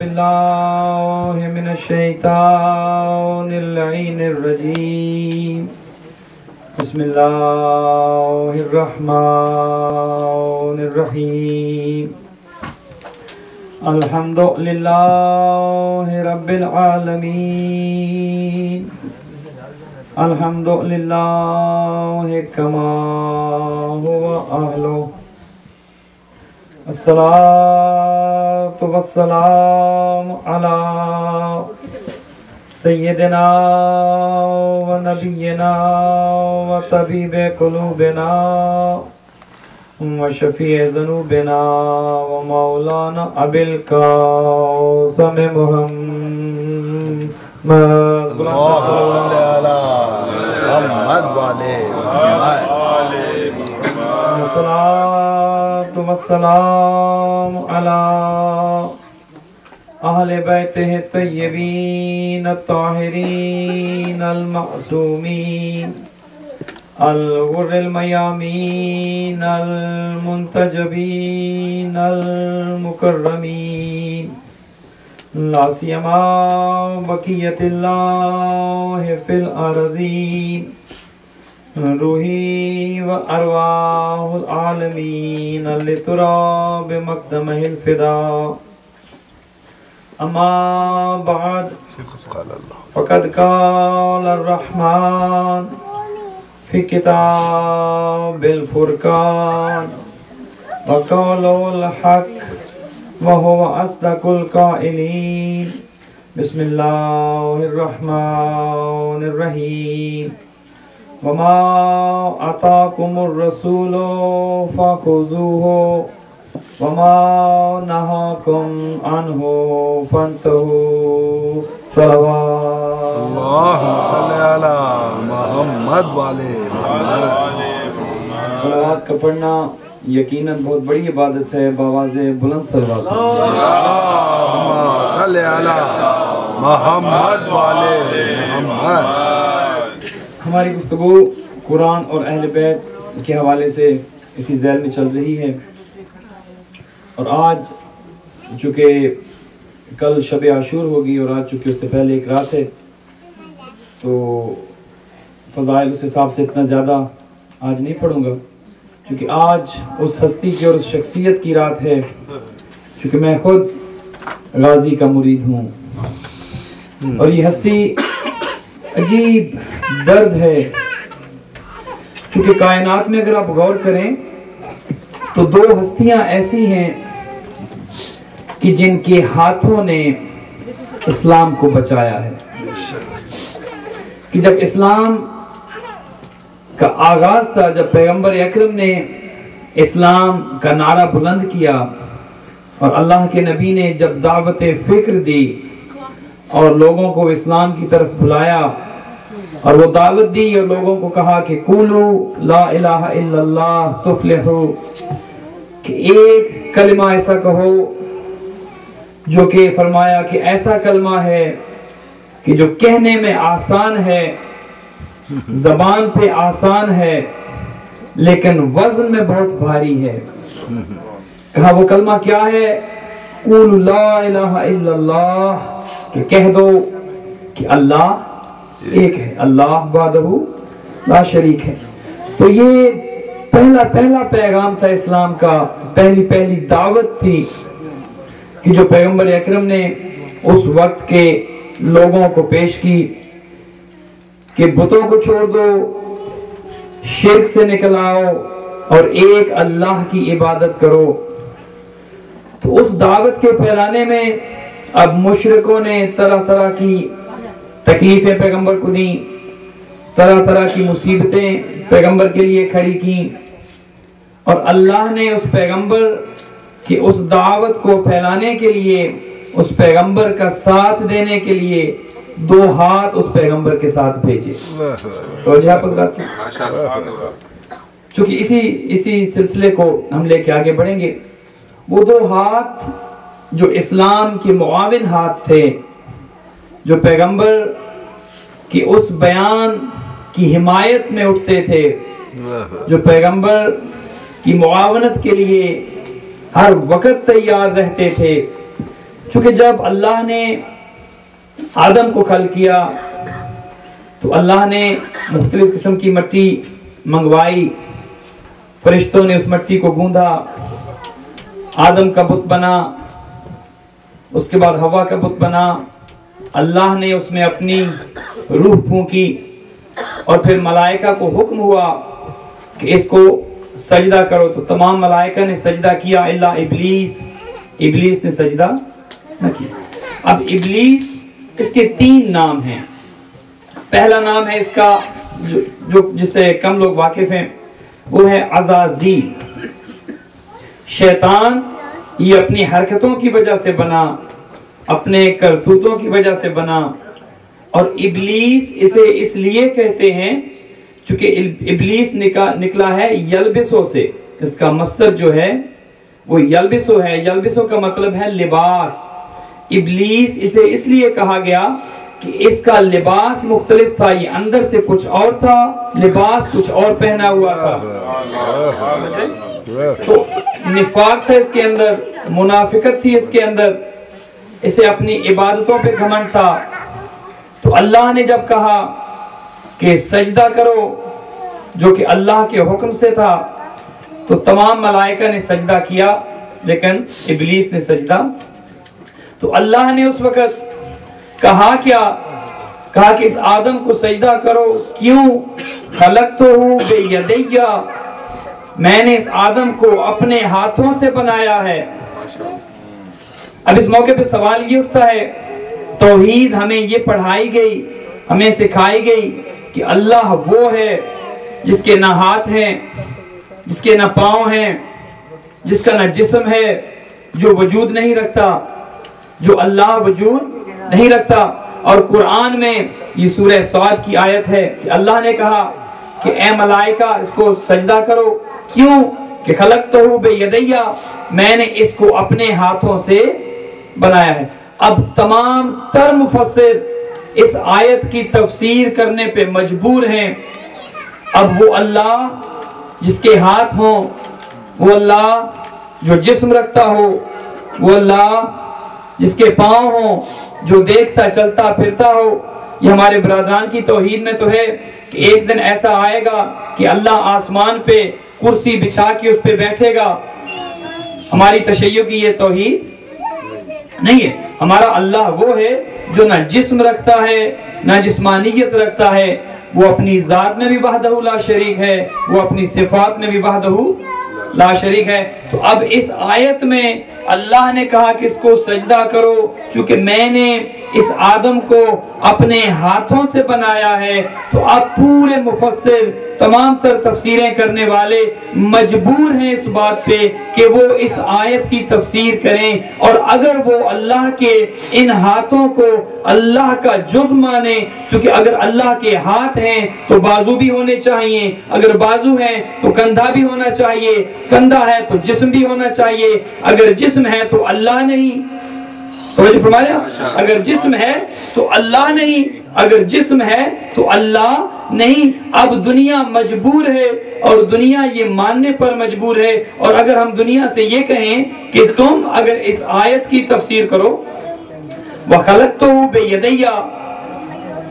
بالله من الشيطان اللعين الرجيم. بسم الله الرحمن الرحيم. الحمد لله رب العالمين. الحمد لله كما هو أهله. الصلاة والسلام على سيدنا ونبينا وطبيب قلوبنا وشفيع ذنوبنا ومولانا أبي القاسم محمد. اللهم صل على محمد وعلى الصلاة والسلام على أهل بيته الطيبين الطاهرين المعصومين الغر الميامين المنتجبين المكرمين، لا سيما بقية الله في الأرضين، روحي وأرواح العالمين لترى بمقدمه الفداء. أما بعد، فقد قال الرحمن في كتاب الفرقان وقوله الحق وهو أصدق القائلين. بسم الله الرحمن الرحيم. وما آتاكم الرسول فخذوه وما نهاكم عنه فانتهوا. اللهم صل على محمد وعلى محمد. صلوات کا پڑھنا یقیناً بہت بڑی عبادت ہے. بآواز بلند صلوات. اللهم صل على محمد وعلى محمد. ہماری گفتگو قرآن اور اہل بیت کے حوالے سے اسی ذیل میں چل رہی ہے، اور آج چونکہ کل شب عاشور ہوگی اور آج چونکہ اس سے پہلے ایک رات ہے، تو فضائل اس حساب سے اتنا زیادہ آج نہیں پڑھوں گا، کیونکہ آج اس ہستی کی اور اس شخصیت کی رات ہے. چونکہ میں خود غازی کا مرید ہوں، اور یہ ہستی عجیب درد ہے. چونکہ کائنات میں اگر آپ غور کریں تو دو ہستیاں ایسی ہیں کہ جن کے ہاتھوں نے اسلام کو بچایا ہے. کہ جب اسلام کا آغاز تھا، جب پیغمبر اکرم نے اسلام کا نعرہ بلند کیا اور اللہ کے نبی نے جب دعوت فکر دی اور لوگوں کو اسلام کی طرف بلایا اور وہ دعوت دی اور لوگوں کو کہا کہ قولوا لا الہ الا اللہ تفلحوا، کہ ایک کلمہ ایسا کہو جو کہ فرمایا کہ ایسا کلمہ ہے کہ جو کہنے میں آسان ہے، زبان پہ آسان ہے، لیکن وزن میں بہت بھاری ہے. کہا وہ کلمہ کیا ہے؟ قولوا لا الہ الا اللہ، کہ کہہ دو کہ اللہ ایک ہے، اللہ وحدہ لا شریک ہے. تو یہ پہلا پیغام تھا اسلام کا، پہلی دعوت تھی کہ جو پیغمبر اکرم نے اس وقت کے لوگوں کو پیش کی کہ بتوں کو چھوڑ دو، شرک سے نکل آؤ اور ایک اللہ کی عبادت کرو. تو اس دعوت کے پھیلانے میں اب مشرکوں نے طرح طرح کی تکلیفیں پیغمبر کو دیں، طرح طرح کی مصیبتیں پیغمبر کے لیے کھڑی کی، اور اللہ نے اس پیغمبر کی اس دعوت کو پھیلانے کے لیے، اس پیغمبر کا ساتھ دینے کے لیے دو ہاتھ اس پیغمبر کے ساتھ بھیجے. توجہ حضرات کی. چونکہ اسی سلسلے کو ہم لے کے آگے بڑھیں گے. وہ دو ہاتھ جو اسلام کے معاون ہاتھ تھے، جو پیغمبر کی اس بیان کی حمایت میں اٹھتے تھے، جو پیغمبر کی معاونت کے لیے ہر وقت تیار رہتے تھے، چونکہ جب اللہ نے آدم کو خلق کیا تو اللہ نے مختلف قسم کی مٹی منگوائی، فرشتوں نے اس مٹی کو گوندھا، آدم کا بت بنا، اس کے بعد ہوا کا بت بنا، اللہ نے اس میں اپنی روح پھونکی اور پھر ملائکہ کو حکم ہوا کہ اس کو سجدہ کرو، تو تمام ملائکہ نے سجدہ کیا الا ابلیس، ابلیس نے سجدہ نہ کیا۔ اب ابلیس، اس کے 3 نام ہیں۔ پہلا نام ہے اس کا جو جس سے کم لوگ واقف ہیں، وہ ہے عزازیل۔ شیطان یہ اپنی حرکتوں کی وجہ سے بنا، اپنے کرتوتوں کی وجہ سے بنا، اور ابلیس اسے اس لیے کہتے ہیں چونکہ ابلیس نکلا ہے یلبسو سے، اس کا مصدر جو ہے وہ یلبسو ہے، یلبسو کا مطلب ہے لباس۔ ابلیس اسے اس لیے کہا گیا کہ اس کا لباس مختلف تھا، یہ اندر سے کچھ اور تھا، لباس کچھ اور پہنا ہوا تھا۔ تو نفاق تھا اس کے اندر، منافقت تھی اس کے اندر، اسے اپنی عبادتوں پہ گھمنڈ تھا۔ تو اللہ نے جب کہا کہ سجدہ کرو، جو کہ اللہ کے حکم سے تھا، تو تمام ملائکہ نے سجدہ کیا، لیکن ابلیس نے سجدہ۔ تو اللہ نے اس وقت کہا کیا؟ کہا کہ اس آدم کو سجدہ کرو، کیوں؟ خلقتہ بیدیہ، میں نے اس آدم کو اپنے ہاتھوں سے بنایا ہے۔ اب اس موقع پہ سوال یہ اٹھتا ہے، توحید ہمیں یہ پڑھائی گئی، ہمیں سکھائی گئی کہ اللہ وہ ہے جس کے نہ ہاتھ ہیں، جس کے نہ پاؤں ہیں، جس کا نہ جسم ہے، جو وجود نہیں رکھتا، جو اللہ وجود نہیں رکھتا۔ اور قرآن میں یہ سورہ صاد کی آیت ہے کہ اللہ نے کہا کہ اے ملائکہ اس کو سجدہ کرو، کیوں؟ کہ خلقتہ بیدیہ، میں نے اس کو اپنے ہاتھوں سے بنایا ہے۔ اب تمام تر مفسر اس آیت کی تفسیر کرنے پہ مجبور ہیں۔ اب وہ اللہ جس کے ہاتھ ہوں، وہ اللہ جو جسم رکھتا ہو، وہ اللہ جس کے پاؤں ہوں، جو دیکھتا چلتا پھرتا ہو، یہ ہمارے برادران کی توحید میں تو ہے کہ ایک دن ایسا آئے گا کہ اللہ آسمان پہ کرسی بچھا کے اس پہ بیٹھے گا۔ ہماری تشیع کی یہ توحید نہیں ہے۔ ہمارا اللہ وہ ہے جو نہ جسم رکھتا ہے، نہ جسمانیت رکھتا ہے، وہ اپنی ذات میں بھی وحدہ لا شریک ہے، وہ اپنی صفات میں بھی وحدہ لا شریک ہے۔ تو اب اس آیت میں اللہ نے کہا کہ اس کو سجدہ کرو، چونکہ میں نے اس آدم کو اپنے ہاتھوں سے بنایا ہے۔ تو اب پورے مفسر، تمام تر تفسیریں کرنے والے مجبور ہیں اس بات پہ کہ وہ اس آیت کی تفسیر کریں، اور اگر وہ اللہ کے ان ہاتھوں کو اللہ کا جزء مانے، چونکہ اگر اللہ کے ہاتھ ہیں تو بازو بھی ہونے چاہیے، اگر بازو ہیں تو کندھا بھی ہونا چاہیے، کندھا ہے تو جسم بھی ہونا چاہیے، اگر جسم ہے تو اللہ نہیں۔ توجہ فرما لیا، اگر جسم ہے تو اللہ نہیں، اگر جسم ہے تو اللہ نہیں۔ اب دنیا مجبور ہے، اور دنیا یہ ماننے پر مجبور ہے۔ اور اگر ہم دنیا سے یہ کہیں کہ تم اگر اس آیت کی تفسیر کرو وَخَلَقْتُهُ بِيَدَيَّ،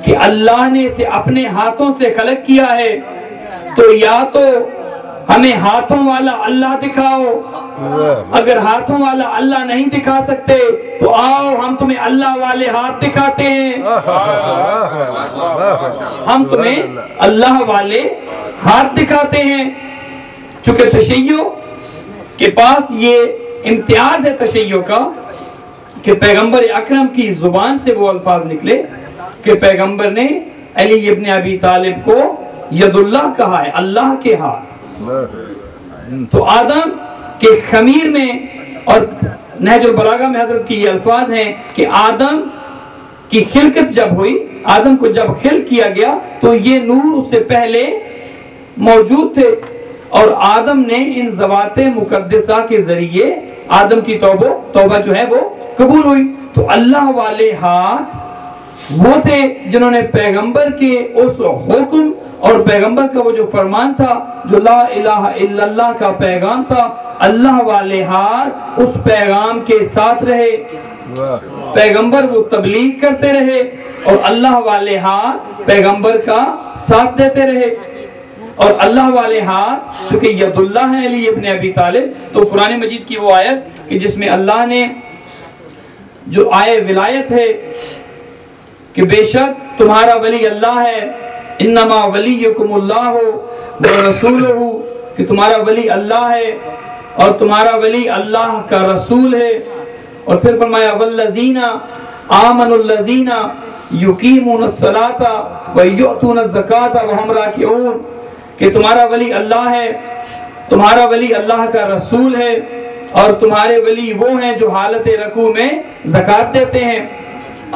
کہ اللہ نے اسے اپنے ہاتھوں سے خلق کیا ہے، تو یا تو ہمیں ہاتھوں والا اللہ دکھاؤ، اگر ہاتھوں والا اللہ نہیں دکھا سکتے تو آؤ ہم تمہیں اللہ والے ہاتھ دکھاتے ہیں، ہم تمہیں اللہ والے ہاتھ دکھاتے ہیں۔ چونکہ تشیع کے پاس یہ امتیاز ہے تشیع کا کہ پیغمبر اکرم کی زبان سے وہ الفاظ نکلے کہ پیغمبر نے علی ابن ابی طالب کو ید اللہ کہا ہے، اللہ کے ہاتھ۔ تو آدم کے خمیر میں، اور نہج البلاغہ میں حضرت کی یہ الفاظ ہیں کہ آدم کی خلقت جب ہوئی، آدم کو جب خلق کیا گیا تو یہ نور اس سے پہلے موجود تھے، اور آدم نے ان ذوات مقدسہ کے ذریعے آدم کی توبہ جو ہے وہ قبول ہوئی۔ تو اللہ والے ہاتھ وہ تھے جنہوں نے پیغمبر کے اس حکم اور پیغمبر کا وہ جو فرمان تھا، جو لا الہ الا اللہ کا پیغام تھا، اللہ والے ہاتھ اس پیغام کے ساتھ رہے، پیغمبر وہ تبلیغ کرتے رہے اور اللہ والے ہاتھ پیغمبر کا ساتھ دیتے رہے، اور اللہ والے ہاتھ چونکہ ید اللہ ہے علی ابن ابی طالب، تو قرآن مجید کی وہ آیت کہ جس میں اللہ نے جو آئے ولایت ہے کہ بے شک تمہارا ولی اللہ ہے، انما ولیکم اللہ ورسولہ، کہ تمہارا ولی اللہ ہے اور تمہارا ولی اللہ کا رسول ہے، اور پھر فرمایا والذین آمنوا الذین یقیمون الصلاۃ ویؤتون الزکاۃ وہم راکعون، کہ تمہارا ولی اللہ ہے، تمہارا ولی اللہ کا رسول ہے، اور تمہارے ولی وہ ہیں جو حالت رکوع میں زکوٰۃ دیتے ہیں۔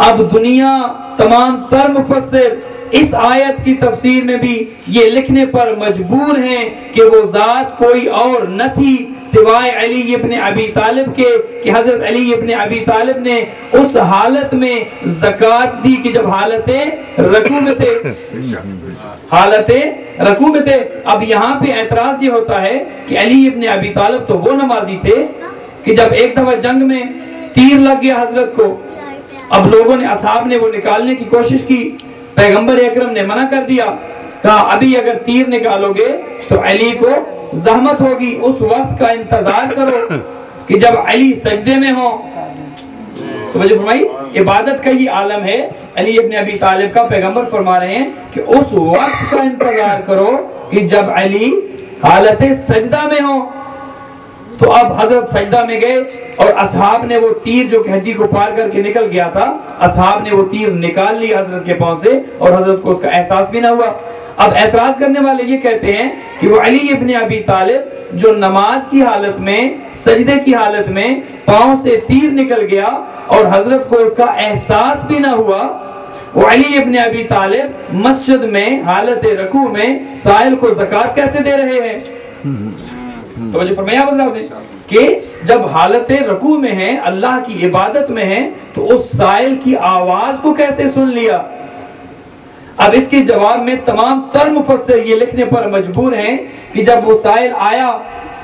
اب دنیا تمام تر مفسر اس آیت کی تفسیر میں بھی یہ لکھنے پر مجبور ہیں کہ وہ ذات کوئی اور نہ تھی سوائے علی ابن ابی طالب کے، کہ حضرت علی ابن ابی طالب نے اس حالت میں زکوٰۃ دی کہ جب حالت رکوع میں تھے، حالت رکوع میں تھے۔ اب یہاں پہ اعتراض یہ ہوتا ہے کہ علی ابن ابی طالب تو وہ نمازی تھے کہ جب ایک دفعہ جنگ میں تیر لگ گیا حضرت کو، اب لوگوں نے اصحاب نے وہ نکالنے کی کوشش کی، پیغمبر اکرم نے منع کر دیا، کہا ابھی اگر تیر نکالو گے تو علی کو زحمت ہوگی، اس وقت کا انتظار کرو کہ جب علی سجدے میں ہوں۔ تو وجہ فرمائی عبادت کا یہ عالم ہے، علی ابن ابی طالب کا پیغمبر فرما رہے ہیں کہ اس وقت کا انتظار کرو کہ جب علی حالت سجدہ میں ہوں۔ تو اب حضرت سجدہ میں گئے اور اصحاب نے وہ تیر جو ہڈی کو پار کر کے نکل گیا تھا، اصحاب نے وہ تیر نکال لی حضرت کے پاؤں سے، اور حضرت کو اس کا احساس بھی نہ ہوا۔ اب اعتراض کرنے والے یہ کہتے ہیں کہ وہ علی ابن ابی طالب جو نماز کی حالت میں، سجدے کی حالت میں پاؤں سے تیر نکل گیا اور حضرت کو اس کا احساس بھی نہ ہوا، وہ علی ابن ابی طالب مسجد میں حالت رکوع میں سائل کو زکوٰۃ کیسے دے رہے ہیں؟ توجہ فرمایا حضرات نے کہ جب حالت رکوع میں ہیں، اللہ کی عبادت میں ہیں، تو اس سائل کی آواز کو کیسے سن لیا؟ اب اس کے جواب میں تمام تر مفسر یہ لکھنے پر مجبور ہیں کہ جب وہ سائل آیا،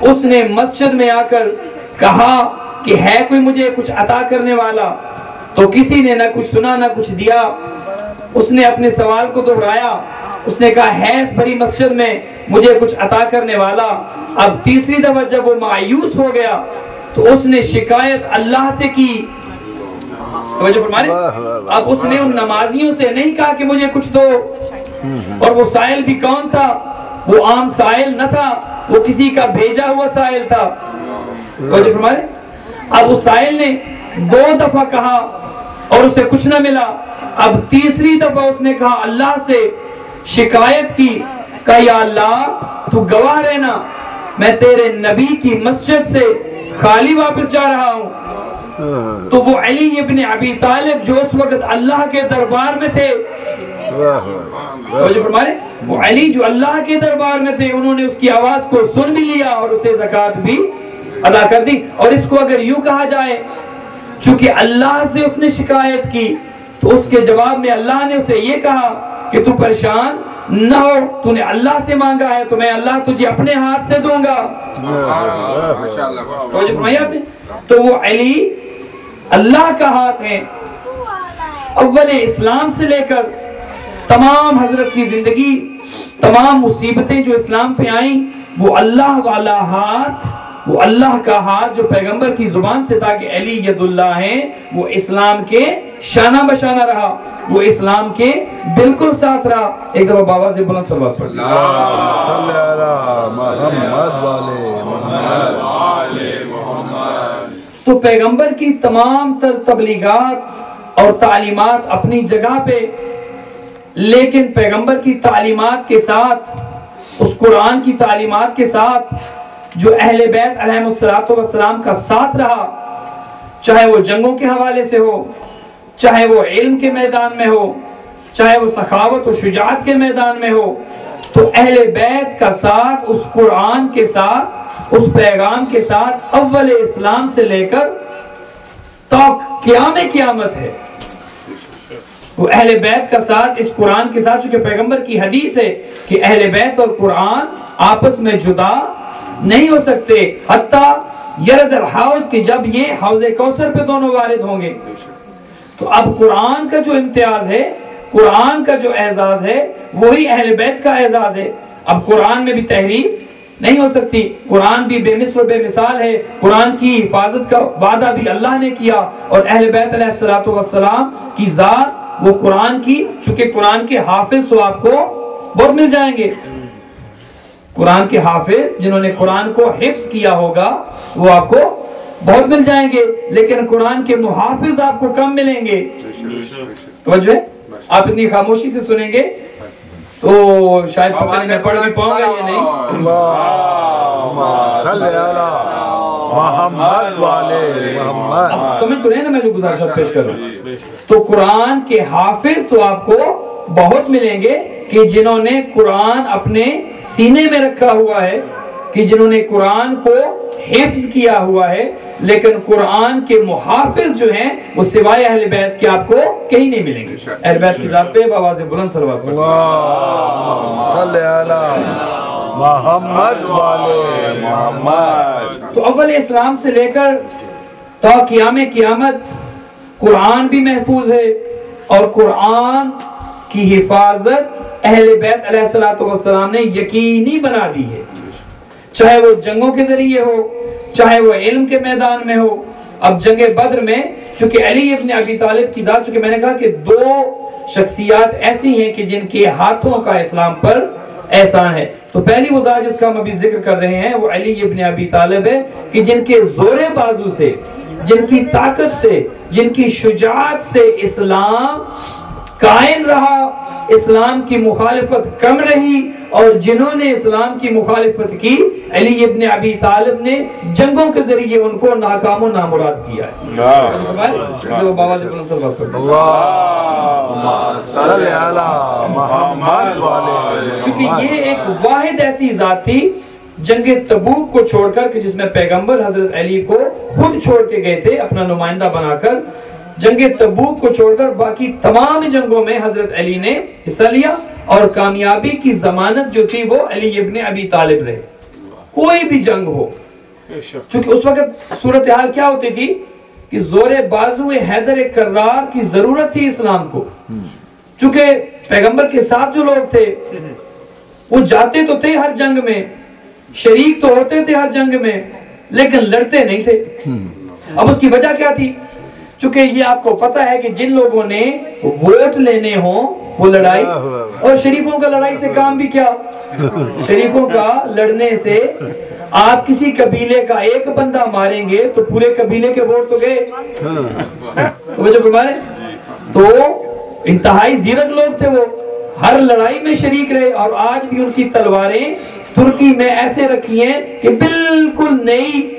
اس نے مسجد میں آ کر کہا کہ ہے کوئی مجھے کچھ عطا کرنے والا، تو کسی نے نہ کچھ سنا نہ کچھ دیا۔ اس نے اپنے سوال کو دہرایا، اس نے کہا ہے اس بڑی مسجد میں مجھے کچھ عطا کرنے والا۔ اب تیسری دفعہ جب وہ مایوس ہو گیا تو اس نے شکایت اللہ سے کی۔ توجہ فرما رہے؟ اب اس نے ان نمازیوں سے نہیں کہا کہ مجھے کچھ دو، اور وہ سائل بھی کون تھا؟ وہ عام سائل نہ تھا، وہ کسی کا بھیجا ہوا سائل تھا۔ توجہ فرما رہے؟ اب اس سائل نے 2 دفعہ کہا اور اسے کچھ نہ ملا۔ اب تیسری دفعہ اس نے کہا اللہ سے شکایت کی، کہا یا اللہ تو گواہ رہنا، میں تیرے نبی کی مسجد سے خالی واپس جا رہا ہوں۔ تو وہ علی ابن ابی طالب جو اس وقت اللہ کے دربار میں تھے، توجہ فرمائے، وہ علی جو اللہ کے دربار میں تھے، انہوں نے اس کی آواز کو سن بھی لیا اور اسے زکوٰۃ بھی ادا کر دی۔ اور اس کو اگر یوں کہا جائے چونکہ اللہ سے اس نے شکایت کی، تو اس کے جواب میں اللہ نے اسے یہ کہا کہ تو پریشان نہ ہو، تو نے اللہ سے مانگا ہے تو میں اللہ تجھے اپنے ہاتھ سے دوں گا۔ توجہ فرمائی آپ نے؟ تو وہ علی اللہ کا ہاتھ ہے۔ اول اسلام سے لے کر تمام حضرت کی زندگی، تمام مصیبتیں جو اسلام پہ آئیں، وہ اللہ والا ہاتھ، وہ اللہ کا ہاتھ جو پیغمبر کی زبان سے تھا کہ علی ید اللہ ہیں، وہ اسلام کے شانہ بشانہ رہا، وہ اسلام کے بالکل ساتھ رہا۔ ایک دفعہ بابا سے بلند صلوات پڑھ لیں۔ صلی اللہ محمد والے محمد۔ تو پیغمبر کی تمام تر تبلیغات اور تعلیمات اپنی جگہ پہ، لیکن پیغمبر کی تعلیمات کے ساتھ، اس قرآن کی تعلیمات کے ساتھ جو اہل بیت علیہ السلام کا ساتھ رہا، چاہے وہ جنگوں کے حوالے سے ہو، چاہے وہ علم کے میدان میں ہو، چاہے وہ سخاوت و شجاعت کے میدان میں ہو، تو اہل بیت کا ساتھ اس قرآن کے ساتھ، اس پیغام کے ساتھ اول اسلام سے لے کر تک قیامت ہے۔ وہ اہل بیت کا ساتھ اس قرآن کے ساتھ، چونکہ پیغمبر کی حدیث ہے کہ اہل بیت اور قرآن آپس میں جدا نہیں ہو سکتے، حتیٰ یرد الحوض کہ جب یہ حوض کوثر پہ دونوں وارد ہوں گے. تو اب قرآن کا جو امتیاز ہے، قرآن کا جو اعزاز ہے، وہی اہل بیت کا اعزاز ہے. اب قرآن میں بھی تحریف نہیں ہو سکتی، قرآن بھی بے مثل و بے مثال ہے. قرآن کی حفاظت کا وعدہ بھی اللہ نے کیا، اور اہل بیت علیہ السلام کی ذات وہ قرآن کی، چونکہ قرآن کے حافظ تو آپ کو بہت مل جائیں گے. قرآن کے حافظ جنہوں نے قرآن کو حفظ کیا ہوگا وہ آپ کو بہت مل جائیں گے، لیکن قرآن کے محافظ آپ کو کم ملیں گے. توجہ ہے؟ آپ اتنی خاموشی سے سنیں گے تو شاید پتہ نہیں میں پڑھ بھی پاؤں گا یا نہیں. اللہم صلی علی محمد والے محمد. اب سمجھ تو رہے نا میں جو گزارشات پیش کر رہا ہوں. تو قرآن کے حافظ تو آپ کو بہت ملیں گے کہ جنہوں نے قرآن اپنے سینے میں رکھا ہوا ہے، کہ جنہوں نے قرآن کو حفظ کیا ہوا ہے. لیکن قرآن کے محافظ جو ہیں وہ سوائے اہل بیت کے آپ کو کہیں نہیں ملیں گے. اہل بیت کی ذات پہ بآواز بلند صلوات پڑھیں. اللہم صلی علی محمد والے محمد. تو اول اسلام سے لے کر تا قیام قیامت قرآن بھی محفوظ ہے، اور قرآن کی حفاظت اہل بیت علیہ السلام نے یقینی بنا دی ہے، چاہے وہ جنگوں کے ذریعے ہو، چاہے وہ علم کے میدان میں ہو. اب جنگ بدر میں چونکہ علی ابن ابی طالب کی ذات، چونکہ میں نے کہا کہ دو شخصیات ایسی ہیں کہ جن کے ہاتھوں کا اسلام پر احسان ہے. تو پہلی وہ ذات جس کا ہم ابھی ذکر کر رہے ہیں وہ علی ابن ابی طالب ہے، کہ جن کے زور بازو سے، جن کی طاقت سے، جن کی شجاعت سے اسلام قائم رہا، اسلام کی مخالفت کم رہی، اور جنہوں نے اسلام کی مخالفت کی علی ابن ابی طالب نے جنگوں کے ذریعے ان کو ناکام و نامراد کیا ہے. اللہم صلی علی محمد والے. چونکہ یہ ایک واحد ایسی ذات تھی جنگ تبوک کو چھوڑ کر کہ جس میں پیغمبر حضرت علی کو خود چھوڑ کے گئے تھے اپنا نمائندہ بنا کر. جنگ تبوک کو چھوڑ کر باقی تمام جنگوں میں حضرت علی نے حصہ لیا، اور کامیابی کی ضمانت جو تھی وہ علی ابن ابی طالب رہے. کوئی بھی جنگ ہو، چونکہ اس وقت صورتحال کیا ہوتی تھی کہ زور بازو حیدر کرار کی ضرورت تھی اسلام کو. چونکہ پیغمبر کے ساتھ جو لوگ تھے وہ جاتے تو تھے ہر جنگ میں، شریک تو ہوتے تھے ہر جنگ میں، لیکن لڑتے نہیں تھے. اب اس کی وجہ کیا تھی؟ چونکہ یہ آپ کو پتا ہے کہ جن لوگوں نے ووٹ لینے ہوں وہ لڑائی، اور شریفوں کا لڑائی سے کام بھی کیا؟ شریفوں کا لڑنے سے آپ کسی قبیلے کا ایک بندہ ماریں گے تو پورے قبیلے کے ووٹ تو گئے. تو انتہائی زیرک لوگ تھے، وہ ہر لڑائی میں شریک رہے، اور آج بھی ان کی تلواریں ترکی میں ایسے رکھی ہیں کہ بالکل نئی.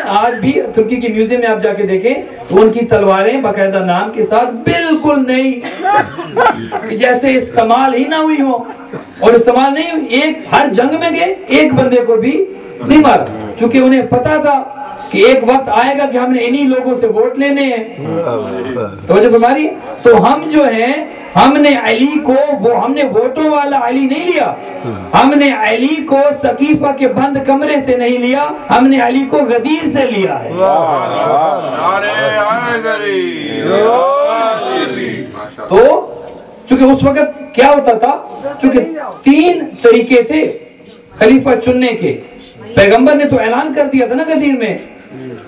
آج بھی ترکی کی میوزیم میں آپ جا کے دیکھیں تو ان کی تلواریں باقاعدہ نام کے ساتھ بالکل نئی، کہ جیسے استعمال ہی نہ ہوئی ہو. اور استعمال نہیں ہوئی، ایک ہر جنگ میں گئے ایک بندے کو بھی نہیں مارا، چونکہ انہیں پتا تھا کہ ایک وقت آئے گا کہ ہم نے انہی لوگوں سے ووٹ لینے ہیں. توجہ فرمائیے. تو ہم جو ہیں ہم نے علی کو ہم نے ووٹوں والا علی نہیں لیا، ہم نے علی کو سقیفہ کے بند کمرے سے نہیں لیا، ہم نے علی کو غدیر سے لیا ہے. تو چونکہ اس وقت کیا ہوتا تھا، چونکہ 3 طریقے تھے خلیفہ چننے کے. پیغمبر نے تو اعلان کر دیا تھا نا غدیر میں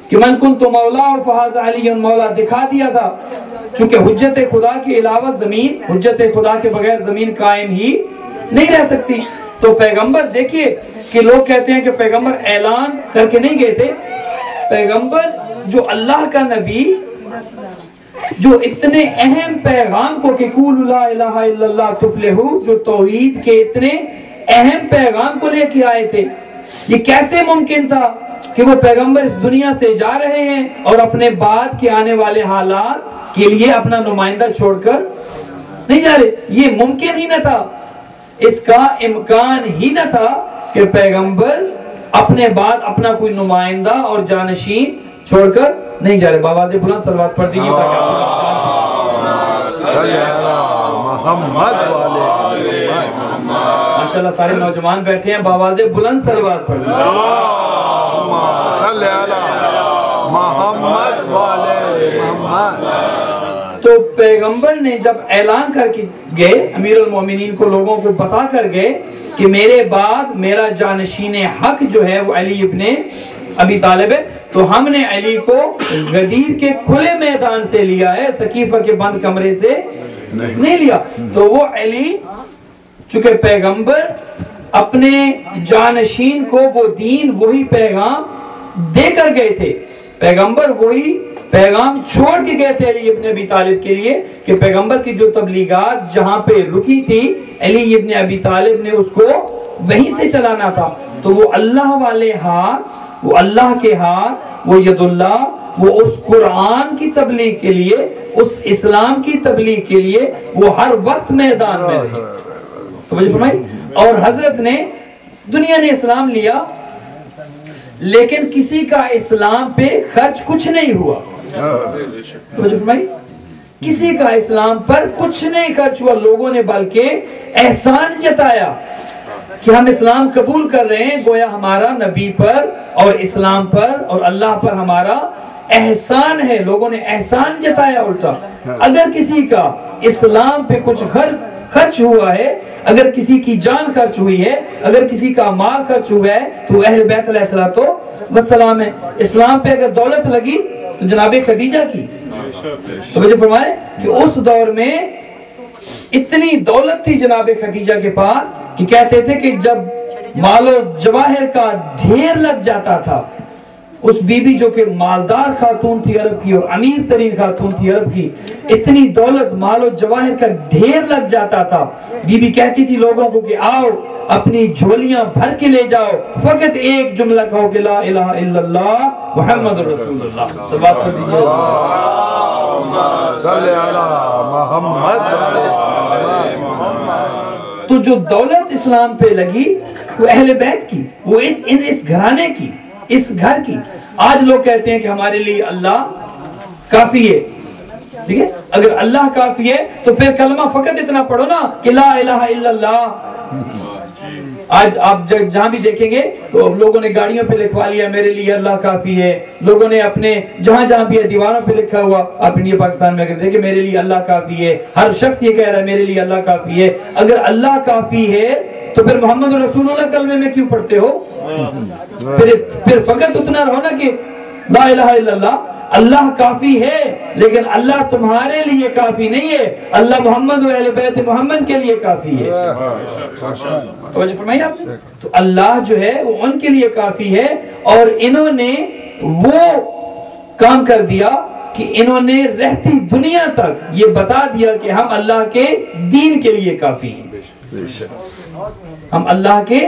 کہ من کنت مولا فہذا علی مولا، دکھا دیا تھا. چونکہ حجت خدا کے علاوہ زمین، حجت خدا کے بغیر زمین قائم ہی نہیں رہ سکتی. تو پیغمبر دیکھیے کہ لوگ کہتے ہیں کہ پیغمبر اعلان کر کے نہیں گئے تھے. پیغمبر جو اللہ کا نبی، جو اتنے اہم پیغام کو کہ قولوا لا الہ الا اللہ تفلحوا، جو توحید کے اتنے اہم پیغام کو لے کے آئے تھے، یہ کیسے ممکن تھا کہ وہ پیغمبر اس دنیا سے جا رہے ہیں اور اپنے بعد کے آنے والے حالات کے لیے اپنا نمائندہ چھوڑ کر نہیں جا رہے؟ یہ ممکن ہی نہ تھا، اس کا امکان ہی نہ تھا کہ پیغمبر اپنے بعد اپنا کوئی نمائندہ اور جانشین چھوڑ کر نہیں جا رہے. بآواز بلند صلوات پڑھ دیجیے محمد والے. ماشاءاللہ سارے نوجوان بیٹھے ہیں، بآواز بلند صلوات پڑھ دیجیے. صلی علی محمد والے محمد۔ تو پیغمبر نے جب اعلان کر کے گئے، امیر المومنین کو لوگوں کو بتا کر گئے کہ میرے بعد میرا جانشین حق جو ہے وہ علی ابن ابی طالب ہے، تو ہم نے علی کو غدیر کے کھلے میدان سے لیا ہے، سقیفہ کے بند کمرے سے نہیں لیا۔ تو وہ علی چونکہ پیغمبر اپنے جانشین کو وہ دین وہی پیغام دے کر گئے تھے، پیغمبر وہی پیغام چھوڑ کے گئے تھے علی ابن ابی طالب کے لیے کہ پیغمبر کی جو تبلیغات جہاں پہ رکی تھی علی ابن ابی طالب نے اس کو وہیں سے چلانا تھا۔ تو وہ اللہ والے ہاتھ، وہ اللہ کے ہاتھ، وہ ید اللہ، وہ اس قرآن کی تبلیغ کے لیے، اس اسلام کی تبلیغ کے لیے وہ ہر وقت میدان میں رہے۔ توجہ فرمائی۔ اور حضرت نے دنیا نے اسلام لیا لیکن کسی کا اسلام پہ خرچ کچھ نہیں ہوا۔ توجہ فرمائی۔ کسی کا اسلام پر کچھ نہیں خرچ ہوا، لوگوں نے بلکہ احسان جتایا کہ ہم اسلام قبول کر رہے ہیں، گویا ہمارا نبی پر اور اسلام پر اور اللہ پر ہمارا احسان ہے۔ لوگوں نے احسان جتایا الٹا۔ اگر کسی کا اسلام پہ کچھ خرچ ہوا ہے، اگر کسی کی جان خرچ ہوئی ہے، اگر کسی کا مال خرچ ہوا ہے تو اہل بیت علیہ السلام ہے۔ اسلام پہ اگر دولت لگی تو جناب خدیجہ کی۔ توجہ فرمائے کہ اس دور میں اتنی دولت تھی جناب خدیجہ کے پاس کہ کہتے تھے کہ جب مال و جواہر کا ڈھیر لگ جاتا تھا، اس بی بی جو کہ مالدار خاتون تھی عرب کی اور امیر ترین خاتون تھی عرب کی، اتنی دولت مال و جواہر کا ڈھیر لگ جاتا تھا، بی بی کہتی تھی لوگوں کو کہ آؤ اپنی جھولیاں بھر کے لے جاؤ، فقط ایک جملہ کہو کہ لا الہ الا اللہ محمد رسول اللہ۔ سبات کر دیجئے صلی علی محمد والے محمد۔ تو جو دولت اسلام پہ لگی وہ اہل بیت کی، وہ اس گھرانے کی، اس گھر کی۔ آج لوگ کہتے ہیں کہ ہمارے لیے اللہ کافی ہے، ٹھیک ہے؟ اگر اللہ کافی ہے تو پھر کلمہ فقط اتنا پڑھو نا کہ لا الہ الا اللہ۔ آج آپ جہاں بھی دیکھیں گے تو لوگوں نے گاڑیوں پہ لکھوا لیا میرے لیے اللہ کافی ہے، لوگوں نے اپنے جہاں بھی ہے دیواروں پہ لکھا ہوا، آپ انڈیا پاکستان میں اگر دیکھیں میرے لیے اللہ کافی ہے، ہر شخص یہ کہہ رہا ہے میرے لیے اللہ کافی ہے۔ اگر اللہ کافی ہے تو پھر محمد رسول اللہ کلمے میں کیوں پڑھتے ہو؟ پھر فقط اتنا رہو نا کہ لا الہ الا اللہ، اللہ کافی ہے لیکن اللہ تمہارے لیے کافی نہیں ہے، اللہ محمد و اہل بیت محمد کے لیے کافی ہے۔ توجہ فرمائیے آپ نے؟ تو اللہ جو ہے وہ ان کے لیے کافی ہے، اور انہوں نے وہ کام کر دیا کہ انہوں نے رہتی دنیا تک یہ بتا دیا کہ ہم اللہ کے دین کے لیے کافی ہیں، ہم اللہ کے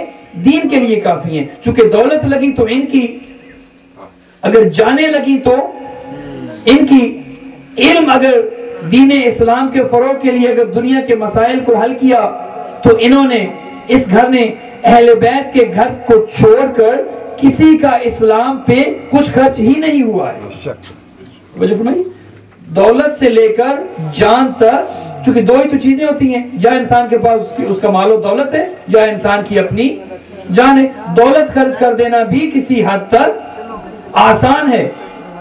دین کے لیے کافی ہیں۔ چونکہ دولت لگی تو ان کی، اگر جانے لگی تو ان کی، علم اگر دین اسلام کے فروغ کے لیے اگر دنیا کے مسائل کو حل کیا تو انہوں نے، اس گھر نے اہل بیت کے گھر کو چھوڑ کر کسی کا اسلام پہ کچھ خرچ ہی نہیں ہوا ہے۔ وجہ فرمائی، دولت سے لے کر جان تک، چونکہ دو ہی تو چیزیں ہوتی ہیں، یا انسان کے پاس اس کا مال و دولت ہے یا انسان کی اپنی جان ہے۔ دولت خرچ کر دینا بھی کسی حد تک آسان ہے۔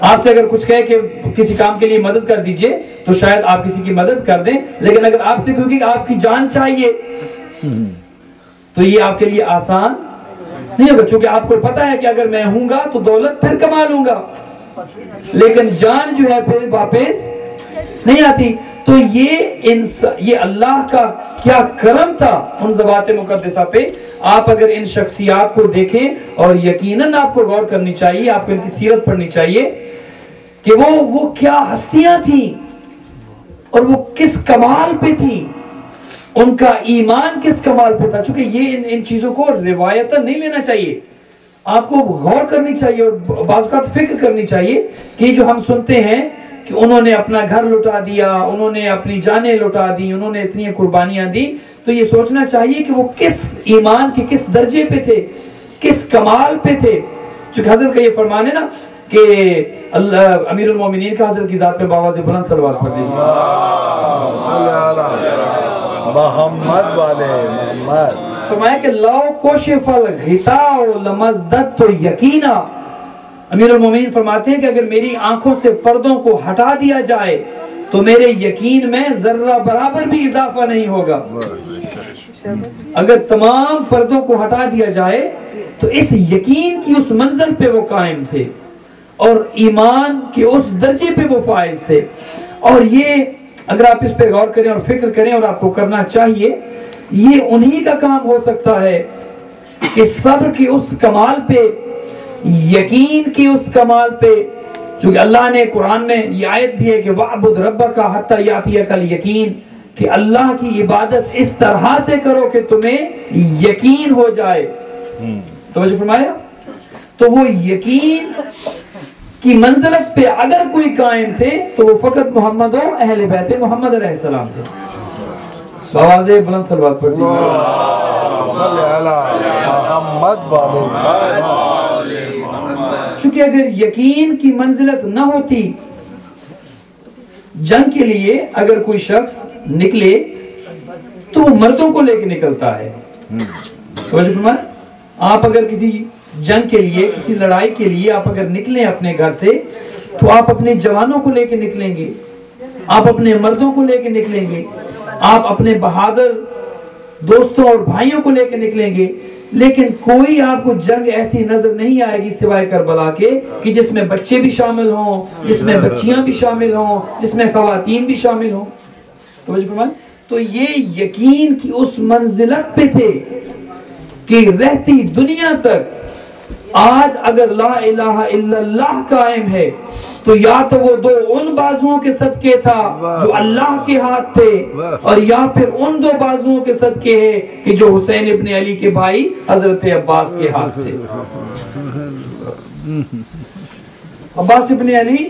آپ سے اگر کچھ کہے کہ کسی کام کے لیے مدد کر دیجئے تو شاید آپ کسی کی مدد کر دیں، لیکن اگر آپ سے کہوں کہ آپ کی جان چاہیے تو یہ آپ کے لیے آسان نہیں ہوگا، چونکہ آپ کو پتا ہے کہ اگر میں ہوں گا تو دولت پھر کما لوں گا، لیکن جان جو ہے پھر واپس نہیں آتی۔ تو یہ اللہ کا کیا کرم تھا ان ذوات مقدسہ پہ۔ آپ اگر ان شخصیات کو دیکھیں، اور یقیناً آپ کو غور کرنی چاہیے، آپ کو ان کی سیرت پڑھنی چاہیے کہ وہ کیا ہستیاں تھیں اور وہ کس کمال پہ تھی، ان کا ایمان کس کمال پہ تھا۔ چونکہ یہ ان چیزوں کو روایتاً نہیں لینا چاہیے، آپ کو غور کرنی چاہیے اور بعض اوقات فکر کرنی چاہیے کہ جو ہم سنتے ہیں کہ انہوں نے اپنا گھر لٹا دیا، انہوں نے اپنی جانیں لٹا دی، انہوں نے اتنی قربانیاں دی، تو یہ سوچنا چاہیے کہ وہ کس ایمان کے کس درجے پہ تھے، کس کمال پہ تھے۔ چونکہ حضرت کا یہ فرمان ہے نا کہ اللہ امیر المومنین کا حضرت کی ذات پہ باواز بلند صلوات پڑھ دیجیے، محمد والے محمد۔ فرمایا کہ لو کوشف الغطاء لمزددت یقینا، امیر المومنین فرماتے ہیں کہ اگر میری آنکھوں سے پردوں کو ہٹا دیا جائے تو میرے یقین میں ذرہ برابر بھی اضافہ نہیں ہوگا. اگر تمام پردوں کو ہٹا دیا جائے تو اس یقین کی اس منزل پہ وہ قائم تھے اور ایمان کے اس درجے پہ وہ فائز تھے. اور یہ اگر آپ اس پہ غور کریں اور فکر کریں، اور آپ کو کرنا چاہیے، یہ انہی کا کام ہو سکتا ہے کہ صبر کے اس کمال پہ، یقین کی اس کمال پہ، چونکہ اللہ نے قرآن میں یہ آیت بھی ہے کہ وَعْبُدْ رَبَّكَ حَتَّى يَأْتِيَكَ الْيَقِينُ، کہ اللہ کی عبادت اس طرح سے کرو کہ تمہیں یقین ہو جائے. توجہ فرمایا؟ تو وہ یقین کی منزلت پہ اگر کوئی قائم تھے تو وہ فقط محمد و اہل بیت محمد علیہ السلام تھے. آواز بلند صلوات پڑھتی صلی اللہ محمد والے. چونکہ اگر یقین کی منزلت نہ ہوتی، جنگ کے لیے اگر کوئی شخص نکلے تو وہ مردوں کو لے کے نکلتا ہے. توجہ فرمائیں، آپ اگر کسی جنگ کے لیے، کسی لڑائی کے لیے آپ اگر نکلیں اپنے گھر سے تو آپ اپنے جوانوں کو لے کے نکلیں گے، آپ اپنے مردوں کو لے کے نکلیں گے، آپ اپنے بہادر دوستوں اور بھائیوں کو لے کے نکلیں گے. لیکن کوئی آپ کو جنگ ایسی نظر نہیں آئے گی سوائے کربلا کے کہ جس میں بچے بھی شامل ہوں، جس میں بچیاں بھی شامل ہوں، جس میں خواتین بھی شامل ہوں. توجہ فرمائیں. تو یہ یقین کی اس منزلت پہ تھے کہ رہتی دنیا تک آج اگر لا الہ الا اللہ قائم ہے تو یا تو وہ دو ان بازوؤں کے صدقے تھا جو اللہ کے ہاتھ تھے، اور یا پھر ان دو بازوؤں کے صدقے ہے کہ جو حسین ابن علی کے بھائی حضرت عباس کے ہاتھ تھے. عباس ابن علی،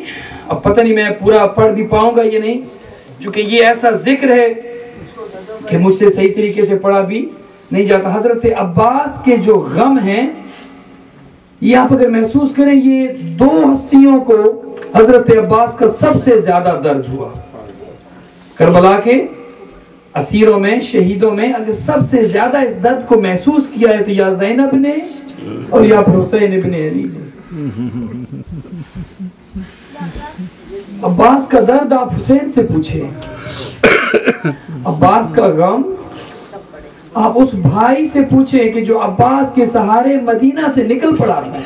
اب پتہ نہیں میں پورا پڑھ بھی پاؤں گا یہ نہیں، چونکہ یہ ایسا ذکر ہے کہ مجھ سے صحیح طریقے سے پڑھا بھی نہیں جاتا. حضرت عباس کے جو غم ہیں یہ آپ اگر محسوس کریں، یہ دو ہستیوں کو حضرت عباس کا سب سے زیادہ درد ہوا. کربلا کے اسیروں میں، شہیدوں میں اگر سب سے زیادہ اس درد کو محسوس کیا ہے تو یا زینب نے اور یا پھر حسین ابن علی نے. عباس کا درد آپ حسین سے پوچھیں، عباس کا غم آپ اس بھائی سے پوچھیں کہ جو عباس کے سہارے مدینہ سے نکل پڑا تھا،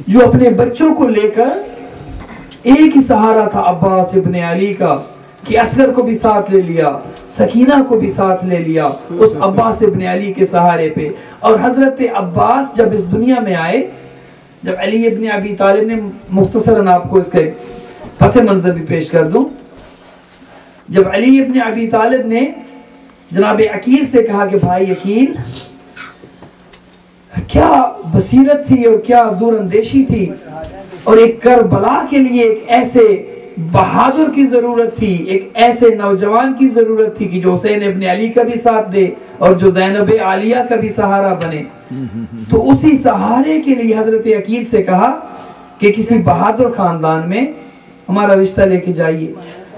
جو اپنے بچوں کو لے کر، ایک ہی سہارا تھا عباس ابن علی کا کہ اصغر کو بھی ساتھ لے لیا، سکینہ کو بھی ساتھ لے لیا اس عباس ابن علی کے سہارے پہ. اور حضرت عباس جب اس دنیا میں آئے، جب علی ابن ابی طالب نے، مختصراً آپ کو اس کا پس منظر بھی پیش کر دوں، جب علی ابن ابی طالب نے جناب عقیل سے کہا کہ بھائی عقیل، کیا بصیرت تھی اور کیا دور اندیشی تھی، اور ایک کربلا کے لیے ایک ایسے بہادر کی ضرورت تھی، ایک ایسے نوجوان کی ضرورت تھی کہ جو حسین ابن علی کا بھی ساتھ دے اور جو زینب عالیہ کا بھی سہارا بنے. تو اسی سہارے کے لیے حضرت عقیل سے کہا کہ کسی بہادر خاندان میں ہمارا رشتہ لے کے جائیے.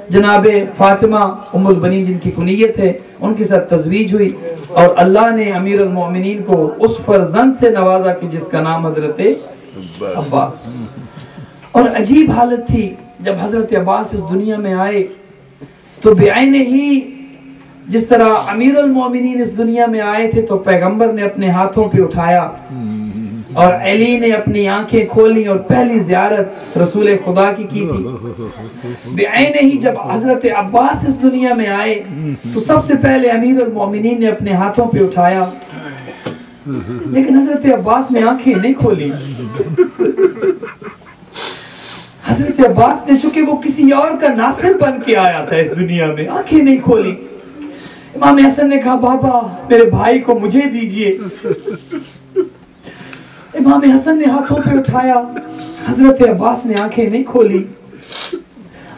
جناب فاطمہ ام البنین جن کی کنیت ہے، ان کے ساتھ تزویج ہوئی اور اللہ نے امیر المومنین کو اس فرزند سے نوازا کہ جس کا نام حضرت عباس. اور عجیب حالت تھی جب حضرت عباس اس دنیا میں آئے تو بعین ہی جس طرح امیر المومنین اس دنیا میں آئے تھے تو پیغمبر نے اپنے ہاتھوں پہ اٹھایا اور علی نے اپنی آنکھیں کھولی اور پہلی زیارت رسول خدا کی تھی. بعین ہی جب حضرت عباس اس دنیا میں آئے تو سب سے پہلے امیر المومنین نے اپنے ہاتھوں پہ اٹھایا، لیکن حضرت عباس نے آنکھیں نہیں کھولی. حضرت عباس نے، چونکہ وہ کسی اور کا ناصر بن کے آیا تھا اس دنیا میں، آنکھیں نہیں کھولی. امام حسن نے کہا بابا میرے بھائی کو مجھے دیجئے. امام حسن نے ہاتھوں پہ اٹھایا، حضرت عباس نے آنکھیں نہیں کھولی.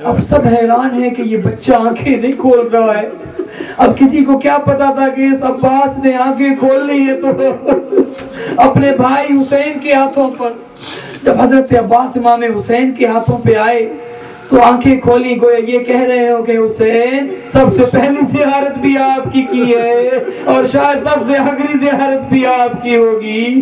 اب سب حیران ہیں کہ یہ بچہ آنکھیں نہیں کھول رہا ہے. اب کسی کو کیا پتا تھا کہ اس عباس نے آنکھیں کھول لی ہے تو اپنے بھائی حسین کے ہاتھوں پر. جب حضرت عباس امام حسین کے ہاتھوں پہ آئے تو آنکھیں کھولی، گویا یہ کہہ رہے ہو کہ حسین سب سے پہلی زیارت بھی آپ کی ہے اور شاید سب سے آخری زیارت بھی آپ کی ہوگی.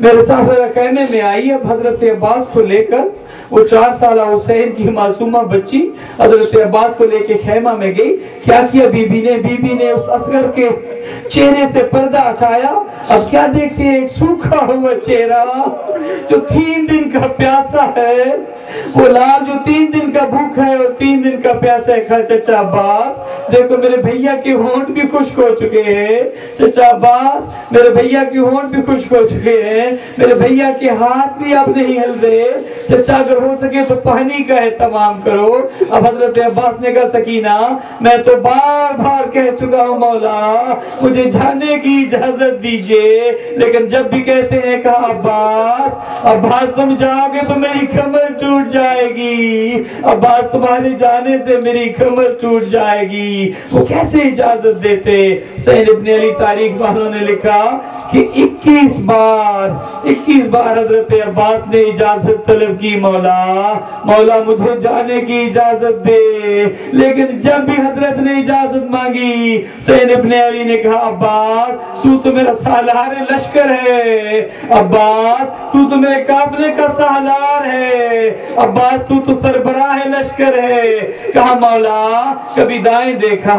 میرے ساتھ خیمے میں آئی اب حضرت عباس کو لے کر، وہ 4 سالہ حسین کی معصومہ بچی حضرت عباس کو لے کے خیمہ میں گئی. کیا کیا بی بی نے اس اصغر کے چہرے سے پردہ ہٹایا. اب کیا دیکھتے ہیں؟ ایک سوکھا ہوا چہرہ جو 3 دن کا پیاسا ہے، وہ لال جو 3 دن کا بھوکا ہے اور 3 دن کا پیاسا ہے. کہا چچا عباس دیکھو میرے بھیا کے ہونٹ بھی خشک ہو چکے ہیں. چچا عباس میرے بھیا کے ہونٹ بھی خشک ہو چکے ہیں، میرے بھیا کے ہاتھ بھی اب نہیں ہل رہے. چچا اگر ہو سکے تو پانی کا اہتمام کرو. اب حضرت عباس نے کہا سکینہ میں تو بار بار کہہ چکا ہوں مولا مجھے جانے کی اجازت دیجئے، لیکن جب بھی کہتے ہیں کہا عباس تم جاؤ گے تو میری کمر ٹوٹ جائے گی، عباس تمہارے جانے سے میری کمر ٹوٹ جائے گی. وہ کیسے اجازت دیتے؟ حسین ابن علی تاریخ والوں نے لکھا کہ 21 بار حضرت عباس نے اجازت طلب کی، مولا مجھے جانے کی اجازت دے. لیکن جب بھی حضرت نے اجازت مانگی حسین ابن علی نے کہا عباس تو میرا سالار لشکر ہے، عباس تو میرے قافلے کا سالار ہے، عباس تو سربراہ لشکر ہے. کہا مولا کبھی دائیں دیکھا